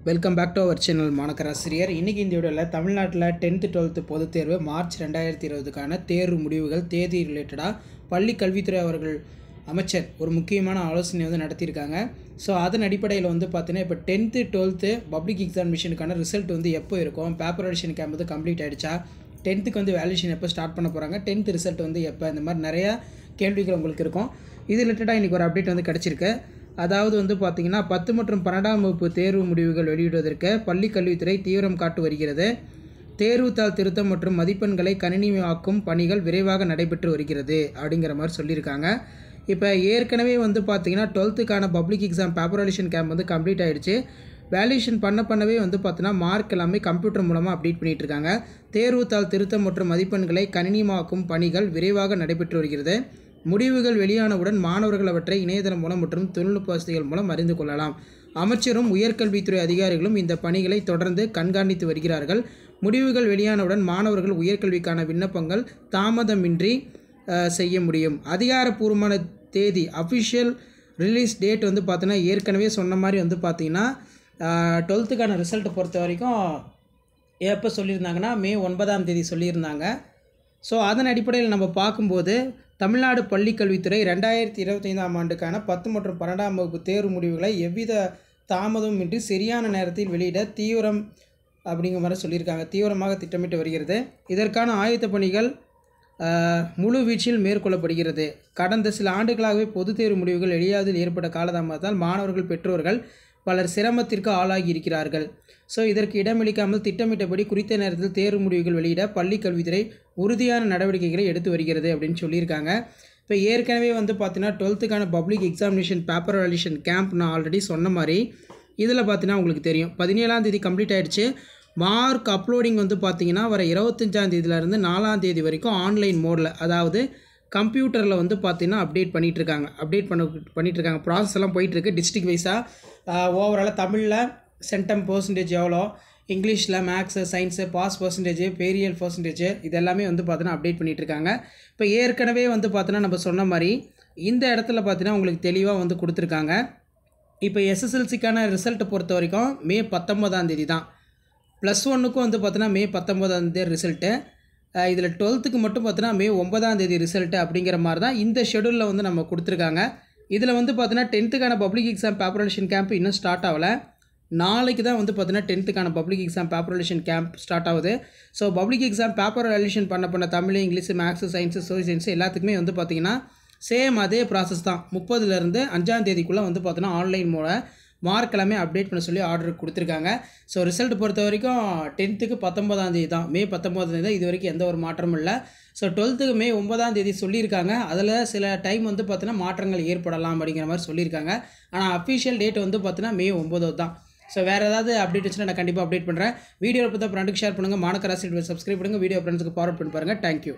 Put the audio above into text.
Welcome back to our channel மாணக்கராசிரியர். இன்றைக்கி இந்த வீடியோவில் தமிழ்நாட்டில் 10th 12th பொதுத் தேர்வு மார்ச் 2020க்கான தேர்வு முடிவுகள் தேதி ரிலேட்டடாக பள்ளி கல்வித்துறை அவர்கள் அமைச்சர் ஒரு முக்கியமான ஆலோசனை நடத்தியிருக்காங்க. ஸோ அதன் அடிப்படையில் பார்த்தீங்கன்னா இப்போ 10th 12th பப்ளிக் எக்ஸாமினேஷனுக்கான ரிசல்ட் எப்போ இருக்கும், பேப்பர் எடிஷன் கேம்ப் கம்ப்ளீட் ஆகிடுச்சா, 10th வேல்யூஷன் எப்போ ஸ்டார்ட் பண்ண போகிறாங்க, 10th ரிசல்ட் எப்போ, இந்த மாதிரி நிறையா கேள்விகள் உங்களுக்கு இருக்கும். இது ரிலேட்டடாக இன்றைக்கி ஒரு அப்டேட் கிடச்சிருக்கு. அதாவது பார்த்தீங்கன்னா 10 மற்றும் 12ஆம் வகுப்பு தேர்வு முடிவுகள் வெளியிடுவதற்கு பள்ளி கல்வித்துறை தீவிரம் காட்டு வருகிறது. தேர்வுத்தாள் திருத்தம் மற்றும் மதிப்பெண்களை கணினியாக்கும் பணிகள் விரைவாக நடைபெற்று வருகிறது அப்படிங்கிற மாதிரி சொல்லியிருக்காங்க. இப்போ ஏற்கனவே பார்த்தீங்கன்னா 12th public exam paper edition camp complete ஆகிடுச்சு. வேல்யூஷன் பண்ணவே பார்த்தீங்கன்னா மார்க் எல்லாமே கம்ப்யூட்டர் மூலமாக அப்டேட் பண்ணிகிட்டு இருக்காங்க. தேர்வுத்தாள் திருத்தம் மற்றும் மதிப்பெண்களை கணினியாக்கும் பணிகள் விரைவாக நடைபெற்று வருகிறது. முடிவுகள் வெளியானவுடன் மாணவர்கள் அவற்றை இணையதளம் மூலம் மற்றும் தொழில்நுட்ப வசதிகள் மூலம் அறிந்து கொள்ளலாம். அமைச்சரும் உயர்கல்வித்துறை அதிகாரிகளும் இந்த பணிகளை தொடர்ந்து கண்காணித்து வருகிறார்கள். முடிவுகள் வெளியானவுடன் மாணவர்கள் உயர்கல்விக்கான விண்ணப்பங்கள் தாமதமின்றி செய்ய முடியும். அதிகாரப்பூர்வமான தேதி அஃபிஷியல் ரிலீஸ் டேட் பார்த்தீங்கன்னா ஏற்கனவே சொன்ன மாதிரி பார்த்தீங்கன்னா 12th ரிசல்ட் பொறுத்த வரைக்கும் எப்போ சொல்லியிருந்தாங்கன்னா May 9 சொல்லியிருந்தாங்க. ஸோ அதன் அடிப்படையில் நம்ம பார்க்கும்போது தமிழ்நாடு பள்ளிக்கல்வித்துறை 2025ஆம் ஆண்டுக்கான 10 மற்றும் 12ஆம் வகுப்பு தேர்வு முடிவுகளை எவ்வித தாமதமும் இன்றி சரியான நேரத்தில் வெளியிட தீவிரம் அப்படிங்கிற மாதிரி சொல்லியிருக்காங்க. தீவிரமாக திட்டமிட்டு வருகிறது. இதற்கான ஆயத்த பணிகள் முழு வீச்சில் மேற்கொள்ளப்படுகிறது. கடந்த சில ஆண்டுகளாகவே பொதுத் தேர்வு முடிவுகள் வெளியாவதில் ஏற்பட்ட காலதாமதத்தால் மாணவர்கள் பெற்றோர்கள் பலர் சிரமத்திற்கு ஆளாகி இருக்கிறார்கள். ஸோ இதற்கு இடமளிக்காமல் திட்டமிட்டபடி குறித்த நேரத்தில் தேர்வு முடிவுகள் வெளியிட பள்ளி கல்வித்துறை உறுதியான நடவடிக்கைகளை எடுத்து வருகிறது அப்படின்னு சொல்லியிருக்காங்க. இப்போ ஏற்கனவே பார்த்தீங்கன்னா 12th public examination paper edition camp நான் ஆல்ரெடி சொன்ன மாதிரி இதில் பார்த்தீங்கன்னா உங்களுக்கு தெரியும் 17ஆம் தேதி கம்ப்ளீட் ஆகிடுச்சு. மார்க் அப்லோடிங் பார்த்தீங்கன்னா வர 25ஆம் தேதியிலேருந்து 4ஆம் தேதி வரைக்கும் ஆன்லைன் மோடில், அதாவது கம்ப்யூட்டரில் பார்த்தீங்கன்னா அப்டேட் பண்ணிகிட்ருக்காங்க. ப்ராசஸ் எல்லாம் போயிட்டுருக்கு. டிஸ்ட்ரிக்ட் வைஸாக ஓவராலாக தமிழில் சென்டம் பர்சன்டேஜ் எவ்வளோ, இங்கிலீஷில் மேக்ஸு சயின்ஸு பாஸ் பர்சன்டேஜ் பேரியல் பர்சன்டேஜ் இதெல்லாமே பார்த்தீங்கன்னா அப்டேட் பண்ணிகிட்ருக்காங்க. இப்போ ஏற்கனவே பார்த்தீங்கன்னா நம்ம சொன்ன மாதிரி இந்த இடத்துல பார்த்தீங்கன்னா உங்களுக்கு தெளிவாக கொடுத்துருக்காங்க. இப்போ எஸ்எஸ்எல்சிக்கான ரிசல்ட்டை பொறுத்த வரைக்கும் May 19 தான். +1க்கும் பார்த்தீங்கன்னா May 19 ரிசல்ட்டு. இதில் 12th மட்டும் பார்த்தீங்கன்னா May 9 ரிசல்ட்டு அப்படிங்கிற மாதிரி தான் இந்த ஷெடியூலில் நம்ம கொடுத்துருக்காங்க. இதில் பார்த்தீங்கன்னா 10th public exam paper edition camp இன்னும் ஸ்டார்ட் ஆகலை. நாளைக்கு தான் பார்த்தீங்கன்னா 10th public exam paper edition camp start ஆகுது. So public exam paper edition பண்ண Tamil, English, maths, science, social science எல்லாத்துக்குமே பார்த்தீங்கன்னா சேம் அதே ப்ராசஸ் தான். 30லேருந்து 5ஆம் தேதிக்குள்ளே பார்த்தீங்கன்னா ஆன்லைன் மூலம் மார்க் எல்லாமே அப்டேட் பண்ண சொல்லி ஆர்டர் கொடுத்துருக்காங்க. ஸோ ரிசல்ட் பொறுத்த வரைக்கும் 10th 19ஆம் தேதி தான், May 19 தான். இது வரைக்கும் எந்த ஒரு மாற்றமும் இல்லை. ஸோ 12th May 9 சொல்லியிருக்காங்க. அதில் சில டைம் பார்த்தீங்கன்னா மாற்றங்கள் ஏற்படலாம் அப்படிங்கிற மாதிரி சொல்லியிருக்காங்க. ஆனால் அஃபிஷியல் டேட் பார்த்தீங்கன்னா May 9 தான். ஸோ வேறு ஏதாவது அப்டேட் இருந்துச்சுன்னா நான் கண்டிப்பாக அப்டேட் பண்ணுறேன். வீடியோ பார்த்தா ஃப்ரெண்டுக்கு ஷேர் பண்ணுங்கள். மாணக்கராசிரியர் சப்ஸ்கிரைப் பண்ணுங்கள். வீடியோ ஃப்ரெண்ட்ஸுக்கு ஃபார்வர்ட் பண்ணி பாருங்கள். தேங்க்யூ.